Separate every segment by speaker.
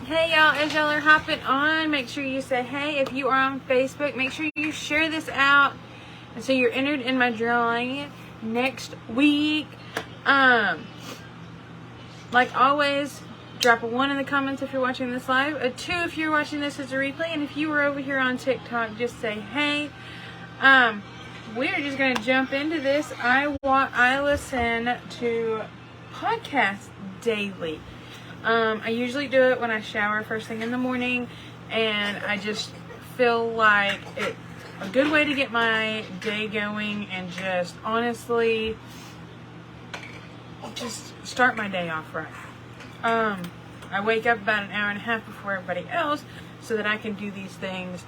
Speaker 1: Hey y'all, as y'all are hopping on, make sure you say hey. If you are on Facebook, make sure you share this out and so you're entered in my drawing next week. Like always, drop a 1 in the comments if you're watching this live, a 2 if you're watching this as a replay, and if you were over here on TikTok, just say hey. We're just gonna jump into this. I listen to podcasts daily. I usually do it when I shower first thing in the morning, and I just feel like it's a good way to get my day going and just honestly just start my day off right. I wake up about an hour and a half before everybody else so that I can do these things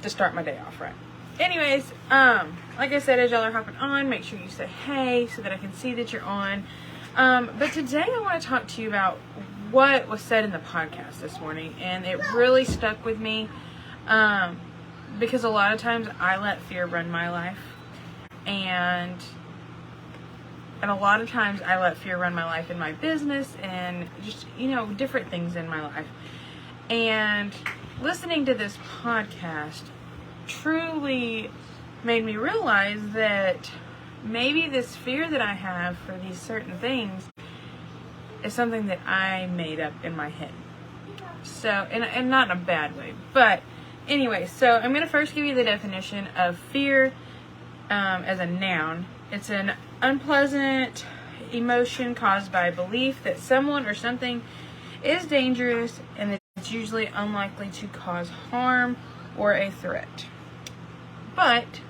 Speaker 1: to start my day off right. Anyways, like I said, as y'all are hopping on, make sure you say hey so that I can see that you're on. But today I want to talk to you about what was said in the podcast this morning, and it really stuck with me, because a lot of times I let fear run my life, and a lot of times I let fear run my life in my business and just, different things in my life. And listening to this podcast truly made me realize that maybe this fear that I have for these certain things is something that I made up in my head. So, and not in a bad way. But anyway, so I'm going to first give you the definition of fear as a noun. It's an unpleasant emotion caused by a belief that someone or something is dangerous and that it's usually unlikely to cause harm or a threat. But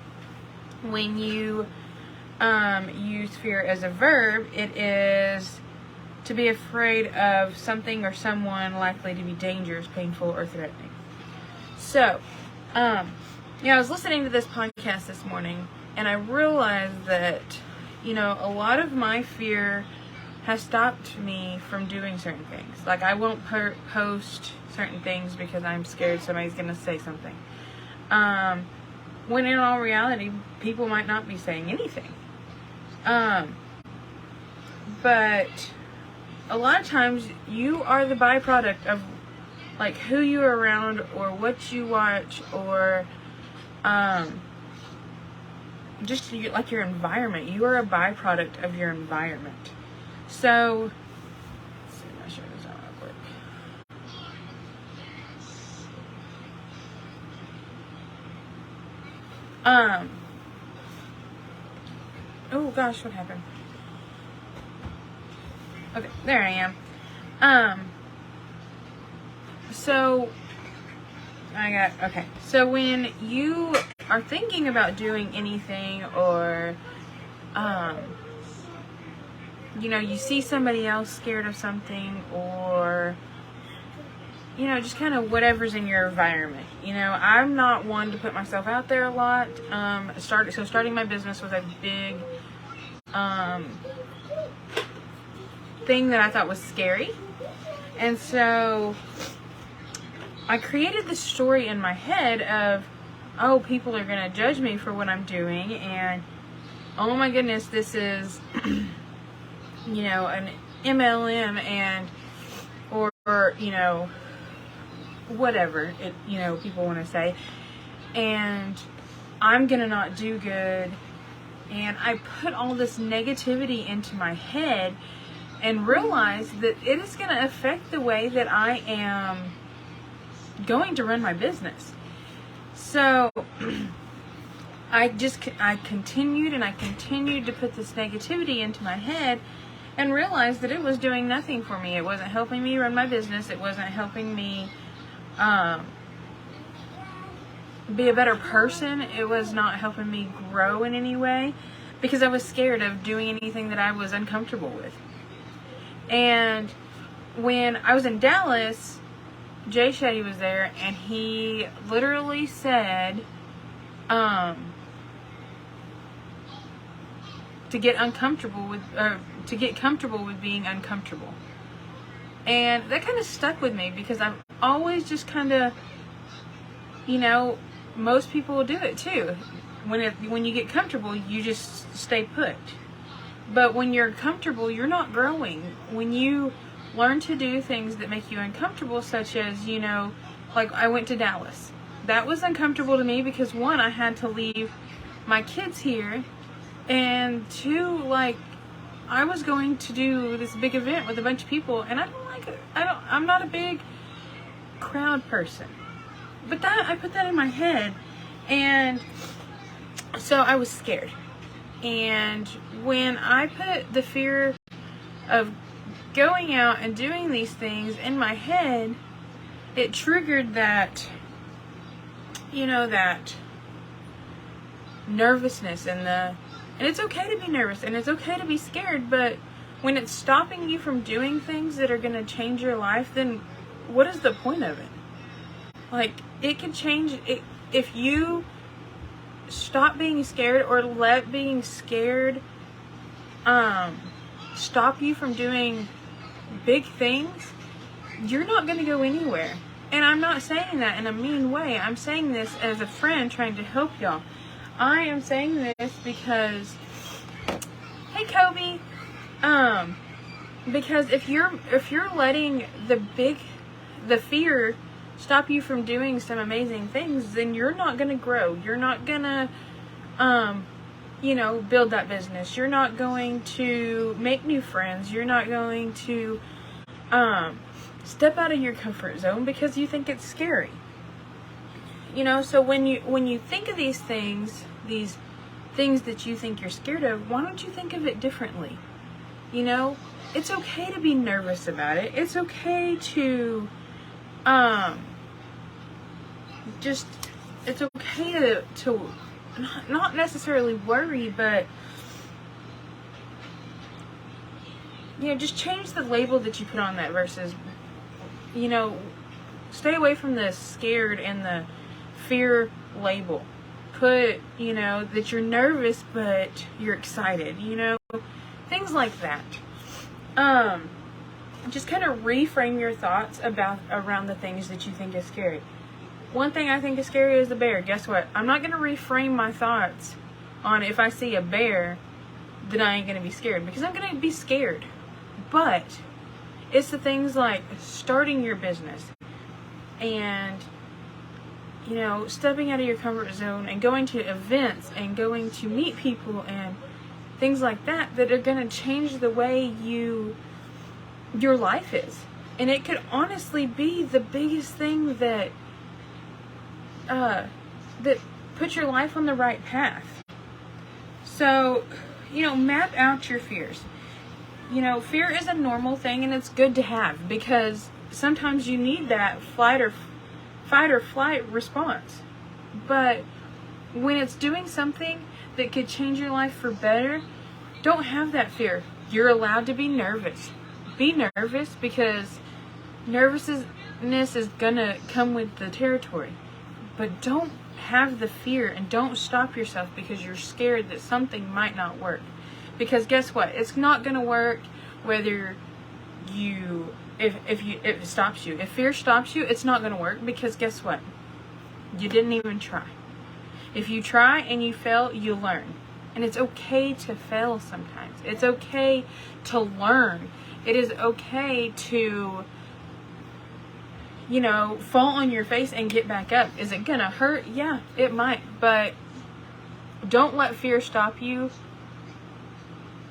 Speaker 1: when you use fear as a verb, it is to be afraid of something or someone likely to be dangerous, painful, or threatening. So, I was listening to this podcast this morning, and I realized that, a lot of my fear has stopped me from doing certain things. Like, I won't post certain things because I'm scared somebody's going to say something. When in all reality, people might not be saying anything. But a lot of times you are the byproduct of like who you're around or what you watch or just like your environment. You are a byproduct of your environment. So let's see, I'll show this out real quick. Oh gosh, what happened? Okay, there I am. So when you are thinking about doing anything or, you see somebody else scared of something or, just kind of whatever's in your environment. I'm not one to put myself out there a lot. Starting my business was a big thing that I thought was scary. And so I created this story in my head of, people are going to judge me for what I'm doing. And, oh my goodness, this is, an MLM and, or whatever people want to say. And I'm going to not do good. And I put all this negativity into my head and realized that it is going to affect the way that I am going to run my business. So I continued to put this negativity into my head and realized that it was doing nothing for me. It wasn't helping me run my business. It wasn't helping me be a better person. It was not helping me grow in any way because I was scared of doing anything that I was uncomfortable with. And when I was in Dallas, Jay Shetty was there, and he literally said, to get comfortable with being uncomfortable. And that kind of stuck with me because I've always just kind of, most people will do it too. When you get comfortable, you just stay put. But when you're comfortable, you're not growing. When you learn to do things that make you uncomfortable, such as, you know, like I went to Dallas. That was uncomfortable to me because, one, I had to leave my kids here, and two, like, I was going to do this big event with a bunch of people, and I don't like it. I'm not a big crowd person. But I put that in my head, and so I was scared. And when I put the fear of going out and doing these things in my head, it triggered that, you know, that nervousness and it's okay to be nervous and it's okay to be scared, but when it's stopping you from doing things that are going to change your life, then what is the point of it? Like, it can change it if you stop being scared or let being scared stop you from doing big things. You're not going to go anywhere. And I'm not saying that in a mean way. I'm saying this as a friend trying to help y'all. I am saying this because, hey Kobe, because if you're letting the fear stop you from doing some amazing things, then you're not going to grow. You're not going to, you know, build that business. You're not going to make new friends. You're not going to, step out of your comfort zone because you think it's scary. You know, so when you think of these things that you think you're scared of, why don't you think of it differently? You know, it's okay to be nervous about it. It's okay to, it's okay to not necessarily worry, but, you know, just change the label that you put on that versus, you know, stay away from the scared and the fear label. Put, you know, that you're nervous but you're excited, you know, things like that. Just kind of reframe your thoughts around the things that you think is scary. One thing I think is scary is a bear. Guess what? I'm not going to reframe my thoughts on if I see a bear, then I ain't going to be scared, because I'm going to be scared. But it's the things like starting your business and, you know, stepping out of your comfort zone and going to events and going to meet people and things like that are going to change the way your life is. And it could honestly be the biggest thing that puts your life on the right path. So, you know, map out your fears. You know, fear is a normal thing and it's good to have, because sometimes you need that fight or flight response. But when it's doing something that could change your life for better, don't have that fear. You're allowed to be nervous. Be nervous, because nervousness is gonna come with the territory. But don't have the fear and don't stop yourself because you're scared that something might not work. Because guess what? It's not going to work whether if it stops you. If fear stops you, it's not going to work, because guess what? You didn't even try. If you try and you fail, you learn. And it's okay to fail sometimes. It's okay to learn. It is okay to, you know, fall on your face and get back up. Is it going to hurt? Yeah, it might. But don't let fear stop you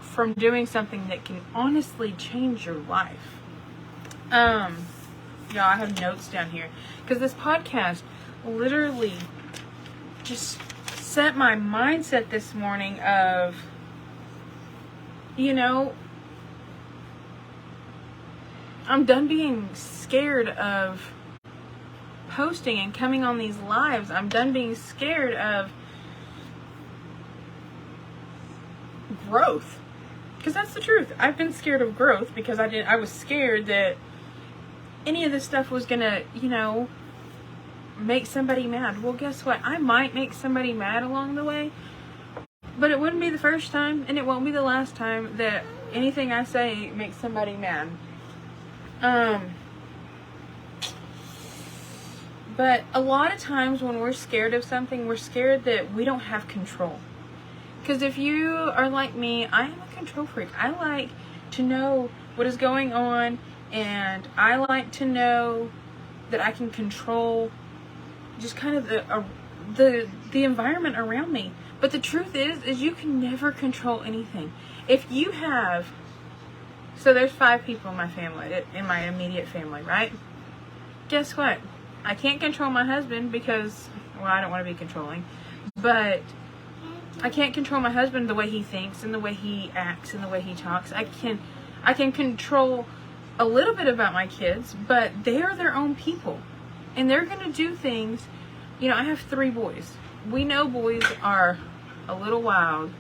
Speaker 1: from doing something that can honestly change your life. Y'all, I have notes down here because this podcast literally just set my mindset this morning of, you know, I'm done being scared of posting and coming on these lives. I'm done being scared of growth. Because that's the truth. I've been scared of growth because I was scared that any of this stuff was gonna, you know, make somebody mad. Well, guess what? I might make somebody mad along the way, but it wouldn't be the first time, and it won't be the last time that anything I say makes somebody mad. But a lot of times when we're scared of something, we're scared that we don't have control. Because if you are like me, I am a control freak. I like to know what is going on And I like to know that I can control just kind of the environment around me. But the truth is you can never control anything. If you have, so there's 5 people in my family, in my immediate family, right? Guess what? I can't control my husband because, well, I don't want to be controlling, but I can't control my husband the way he thinks and the way he acts and the way he talks. I can control a little bit about my kids, but they're their own people. And they're going to do things. You know, I have 3 boys. We know boys are a little wild.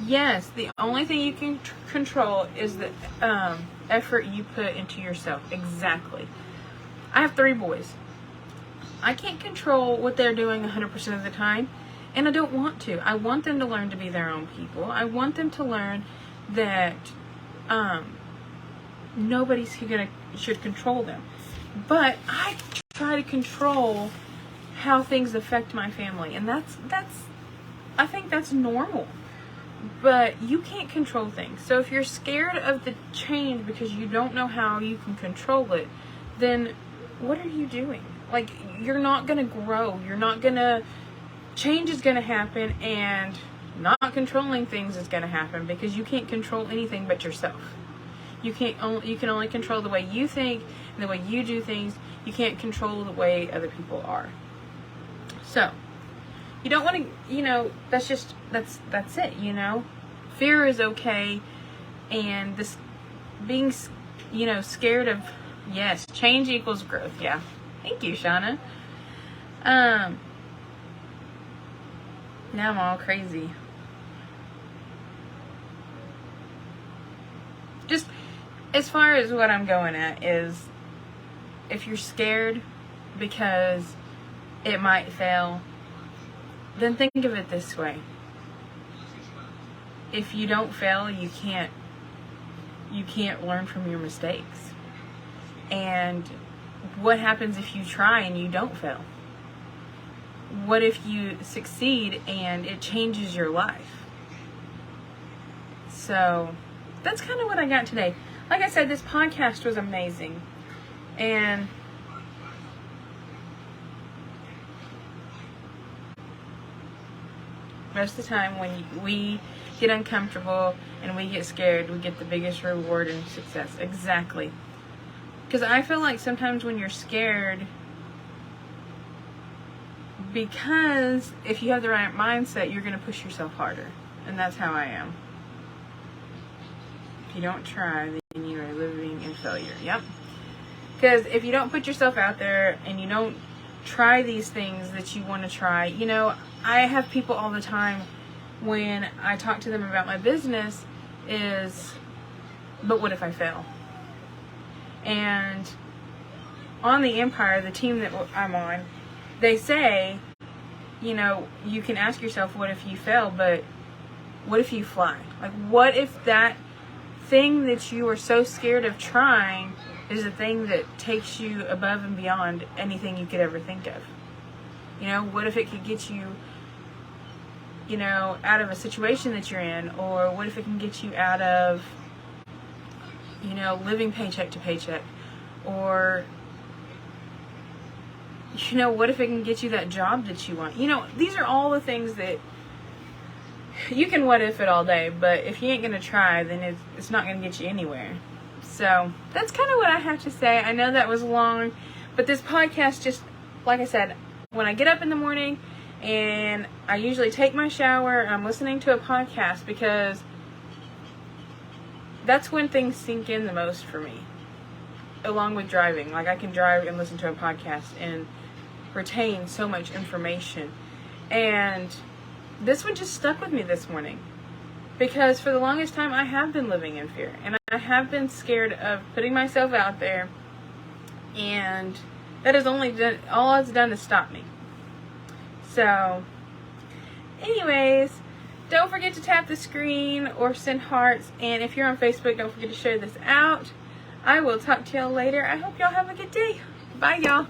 Speaker 1: Yes, the only thing you can control is the effort you put into yourself. Exactly. I have 3 boys. I can't control what they're doing 100% of the time, and I don't want to. I want them to learn to be their own people. I want them to learn that nobody should control them. But I try to control how things affect my family, and that's I think that's normal. But you can't control things. So if you're scared of the change because you don't know how you can control it, then what are you doing? Like, you're not going to grow. Change is going to happen, and not controlling things is going to happen because you can't control anything but yourself. You can only control the way you think and the way you do things. You can't control the way other people are. So, you don't want to, that's it, Fear is okay, and this being, scared of, yes, change equals growth, yeah. Thank you, Shauna. Now I'm all crazy. Just as far as what I'm going at is, if you're scared because it might fail, then think of it this way. If you don't fail, you can't learn from your mistakes. And what happens if you try and you don't fail? What if you succeed and it changes your life? So that's kind of what I got today. Like I said, this podcast was amazing. And most of the time when we get uncomfortable and we get scared, we get the biggest reward and success. Exactly. Because I feel like sometimes when you're scared, because if you have the right mindset, you're going to push yourself harder. And that's how I am. If you don't try, then you are living in failure. Yep. Because if you don't put yourself out there and you don't try these things that you want to try, I have people all the time when I talk to them about my business but what if I fail? And on the Empire, the team that I'm on, they say, you can ask yourself, what if you fail, but what if you fly? Like, what if that thing that you are so scared of trying is the thing that takes you above and beyond anything you could ever think of? What if it could get you, out of a situation that you're in? Or what if it can get you out of, living paycheck to paycheck? Or, what if it can get you that job that you want? These are all the things that you can what if it all day, but if you ain't going to try, then it's not going to get you anywhere. So that's kind of what I have to say. I know that was long, but this podcast, just like I said, when I get up in the morning and I usually take my shower, I'm listening to a podcast because that's when things sink in the most for me, along with driving. Like, I can drive and listen to a podcast and retain so much information. And this one just stuck with me this morning because for the longest time I have been living in fear, and I have been scared of putting myself out there, and that has all it's done is stop me. So anyways, don't forget to tap the screen or send hearts, and if you're on Facebook, don't forget to share this out. I will talk to y'all later. I hope y'all have a good day. Bye, y'all.